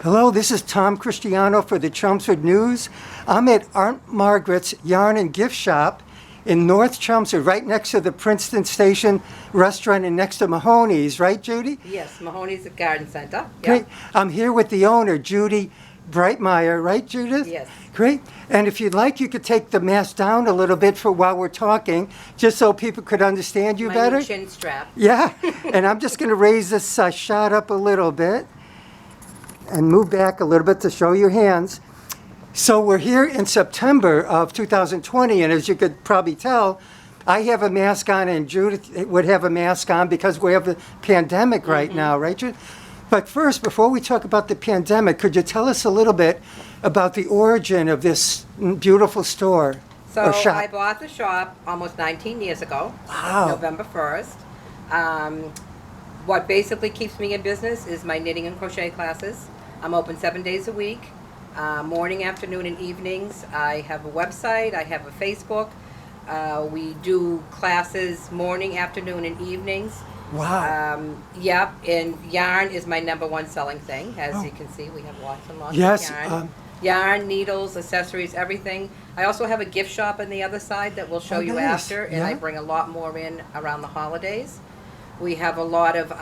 Hello, this is Tom Christiano for the Chelmsford News. I'm at Aunt Margaret's Yarn and Gift Shop in North Chelmsford, right next to the Princeton Station restaurant and next to Mahoney's, right, Judy? Yes, Mahoney's at Garden Center. Great. I'm here with the owner, Judy Breitmaier, right, Judith? Yes. Great. And if you'd like, you could take the mask down a little bit for while we're talking, just so people could understand you My better. new chin strap. Yeah. And I'm just going to raise this shot up a little bit and move back a little bit to show your hands. So we're here in September of 2020, and as you could probably tell, I have a mask on and Judith would have a mask on because we have a pandemic right now, right, Judith? But first, before we talk about the pandemic, could you tell us a little bit about the origin of this beautiful store So or shop? I bought the shop almost 19 years ago, Wow. November 1st. What basically keeps me in business is my knitting and crochet classes. I'm open 7 days a week, morning, afternoon, and evenings. I have a website, I have a Facebook. We do classes morning, afternoon, and evenings. Wow. Yep, and yarn is my number one selling thing. As you can see, we have lots and lots Yes, of yarn. Yarn, needles, accessories, everything. I also have a gift shop on the other side that we'll show you nice. after, and I Yeah. bring a lot more in around the holidays. We have a lot of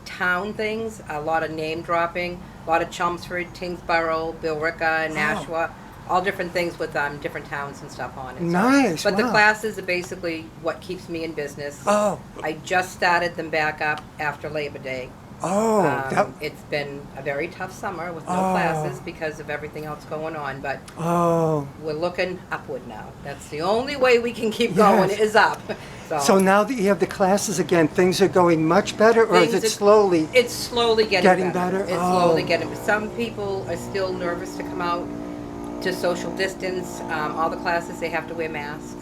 town things, a lot of name dropping, a lot of Chelmsford, Tingsboro, Billerica, Nashua, all different things with different towns and stuff on it. Nice, But the wow. classes are basically what keeps me in business. Oh. I just started them back up after Labor Day. Oh, that, It's been a very tough summer with no Oh. classes because of everything else going on, but oh. we're looking upward now. That's the only way we can keep Yes. going is up. So now that you have the classes again, things are going much better, or is Things it are- slowly? It's slowly getting Getting better. better? It's Oh. slowly getting. Some people are still nervous to come out to social distance. All the classes, they have to wear masks.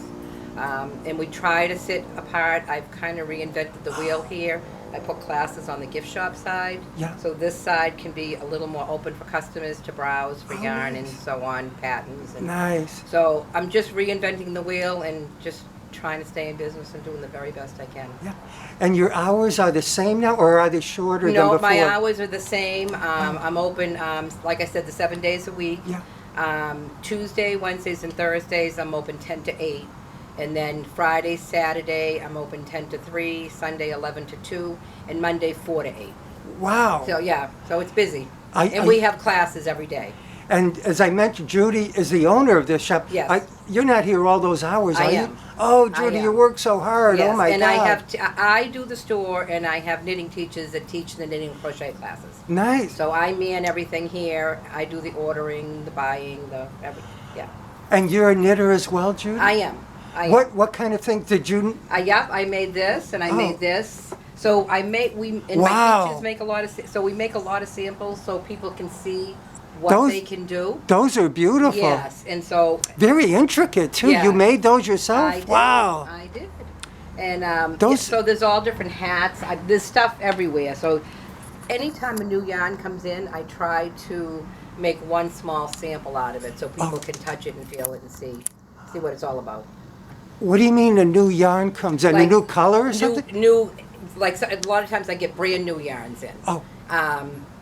And we try to sit apart. I've kind of reinvented the wheel here. I put classes on the gift shop side. Yeah. So this side can be a little more open for customers to browse for yarn nice. and so on, patterns. And Nice. so I'm just reinventing the wheel and just trying to stay in business and doing the very best I can. Yeah. And your hours are the same now, or are they shorter than No, before? my hours are the same. I'm open, like I said, the 7 days a week. Yeah. Tuesday, Wednesdays, and Thursdays, I'm open 10 to 8. And then Friday, Saturday, I'm open 10 to 3, Sunday 11 to 2, and Monday 4 to 8. Wow. So yeah, so it's busy. I- And we have classes every day. And as I mentioned, Judy is the owner of this shop. Yes. You're not here all those hours, I are you? am. Oh, I Judy, am. you work so hard. Yes, Oh my and God. I do the store, and I have knitting teachers that teach the knitting and crochet classes. Nice. So I man everything here. I do the ordering, the buying, everything. Yeah, And you're a knitter as well, Judy? I am. What kind of thing did you? Yep, I made this and I Oh. made this. So I make Wow. my teachers make a lot of so we make a lot of samples so people can see what Those- they can do. Those are beautiful. Yes, and so Very intricate too. Yeah. You made those yourself? I did. Wow. I did. And Those- so there's all different hats. There's stuff everywhere. So anytime a new yarn comes in, I try to make one small sample out of it so people Oh. can touch it and feel it and see what it's all about. What do you mean a new yarn comes in? A Like new color or something? New, like so, a lot of times I get brand new yarns in. Oh.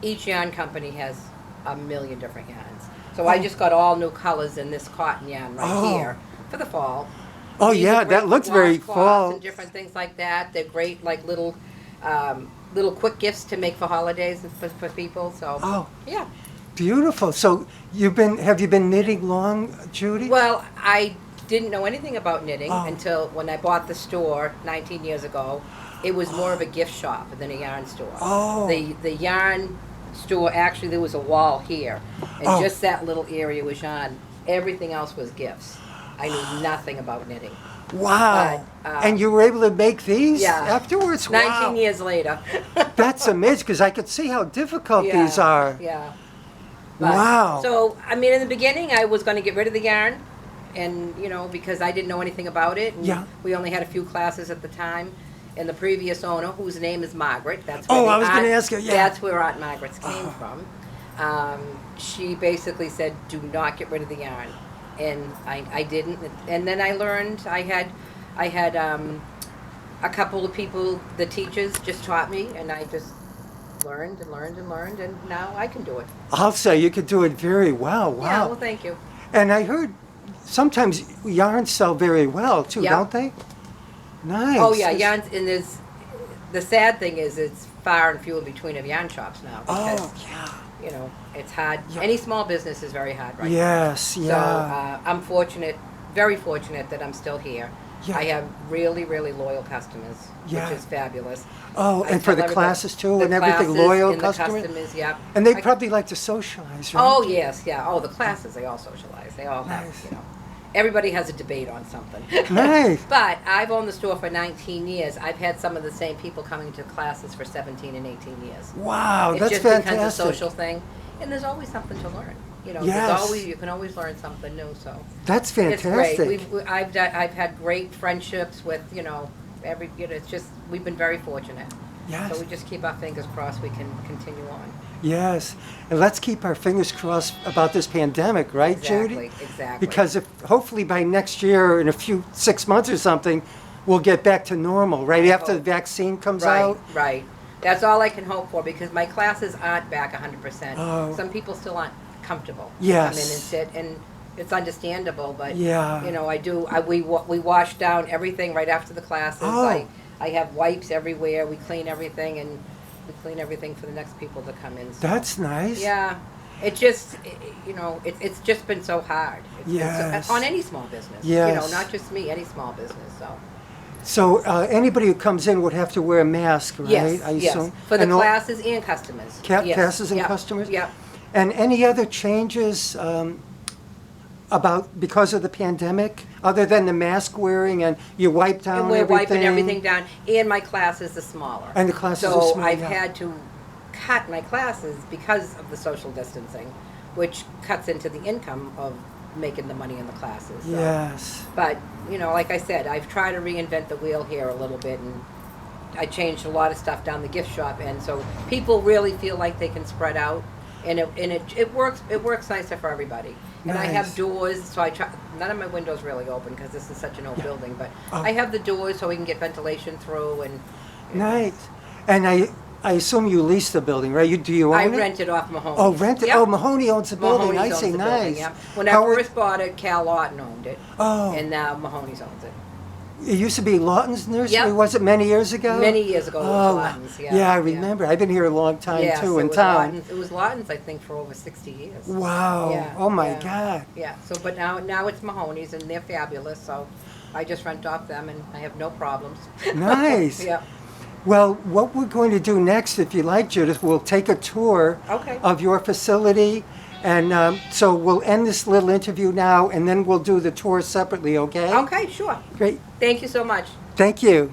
Each yarn company has a million different yarns. So I just got all new colors in this cotton yarn right Oh. here for the fall. Oh, These yeah, are great that looks very washcloths fall. and different things like that. They're great, like little quick gifts to make for holidays and for people. So Oh. yeah. Beautiful. So have you been knitting long, Judy? Well, I didn't know anything about knitting Oh. until when I bought the store 19 years ago. It was more of a gift shop than a yarn store. Oh. The yarn store, actually, there was a wall here, and Oh. just that little area was yarn. Everything else was gifts. I knew nothing about knitting. Wow. But, And you were able to make these Yeah. afterwards? 19 Wow. years later. That's amazing because I could see how difficult these are. Yeah. Wow. So, I mean, in the beginning, I was going to get rid of the yarn, and because I didn't know anything about it. And Yeah. We only had a few classes at the time, and the previous owner, whose name is Margaret, that's where Oh, the I was going to Aunt- ask you. Yeah. That's where Aunt Margaret's came from. She basically said, "Do not get rid of the yarn," and I didn't. And then I learned. I had a couple of people, the teachers, just taught me, and I just learned and learned and learned, and now I can do it. I'll say you could do it very well. Wow. Yeah, well, thank you. And I heard sometimes yarns sell very well too, Yep. don't they? Nice. Oh yeah, yarns, and the sad thing is it's far and few in between of yarn shops now. Because, Oh, yeah. you know, it's hard. Yeah. Any small business is very hard right now. Yes, yeah. So I'm fortunate, very fortunate that I'm still here. Yeah. I have really, really loyal customers, Yeah. which is fabulous. Oh, I and for tell the everybody- classes too the and everything, classes loyal and customers? The customers, yeah. And they I- probably like to socialize, right? Oh yes, yeah. Oh, the classes, they all socialize. They all have, Nice. you know. Everybody has a debate on something. Nice. But I've owned the store for 19 years. I've had some of the same people coming to classes for 17 and 18 years. Wow, It that's just fantastic. becomes a social thing, and there's always something to learn. You know, Yes. you can always learn something new. So That's it's fantastic. great. I've had great friendships with it's just we've been very fortunate. Yes. So we just keep our fingers crossed we can continue on. Yes, and let's keep our fingers crossed about this pandemic, right, Exactly, Judy? exactly. Because if hopefully by next year, in a few 6 months or something, we'll get back to normal, right I after the hope. vaccine comes Right, out. right. That's all I can hope for because my classes aren't back 100%. Oh. Some people still aren't comfortable to Yes. come in and sit, and it's understandable. But Yeah. you know, we wash down everything right after the classes. Oh. I have wipes everywhere. We clean everything, and we clean everything for the next people to come in. So. That's nice. Yeah. It just, it's just been so hard. It's been Yes. on any small business. Yes. You know, not just me, any small business. So. So anybody who comes in would have to wear a mask, right? Yes, I yes. assume? For the And all- classes and customers. Yes. Classes and Yep. customers? Yep. And any other changes because of the pandemic, other than the mask wearing and you wipe down And we're everything? wiping everything down. And my classes are smaller. And the classes so are smaller, I've yeah. had to cut my classes because of the social distancing, which cuts into the income of making the money in the classes. So. Yes. But, you know, like I said, I've tried to reinvent the wheel here a little bit, and I changed a lot of stuff down the gift shop end, so people really feel like they can spread out, and it works nicer for everybody. And I have Nice. doors, so I try. None of my windows really open because this is such an old building, but Oh. I have the doors so we can get ventilation through, and you know. Nice. And I assume you lease the building, right? Do you own I it? rent it off Mahoney. Oh, rent it? Yep. Oh, Mahoney owns the building. Mahoney's I owns see. the building, Nice. yep. When I How first bought it, Cal Lawton owned it, Oh, and now Mahoney's owns it. it used to be Lawton's nursery, Yep. was it many years ago? Many years ago, it was Oh, Lawton's, yeah, yeah, I yeah. remember. I've been here a long time Yes, too it in was town. Lawton's. It was Lawton's, I think, for over 60 years. Wow. Yeah, Oh my yeah. God. Yeah. So, but now it's Mahoney's, and they're fabulous. So, I just rent off them, and I have no problems. Nice. Yeah. Well, what we're going to do next, if you like, Judith, we'll take a tour Okay. of your facility. And so we'll end this little interview now, and then we'll do the tour separately, okay? Okay. Sure. Great. Thank you so much. Thank you.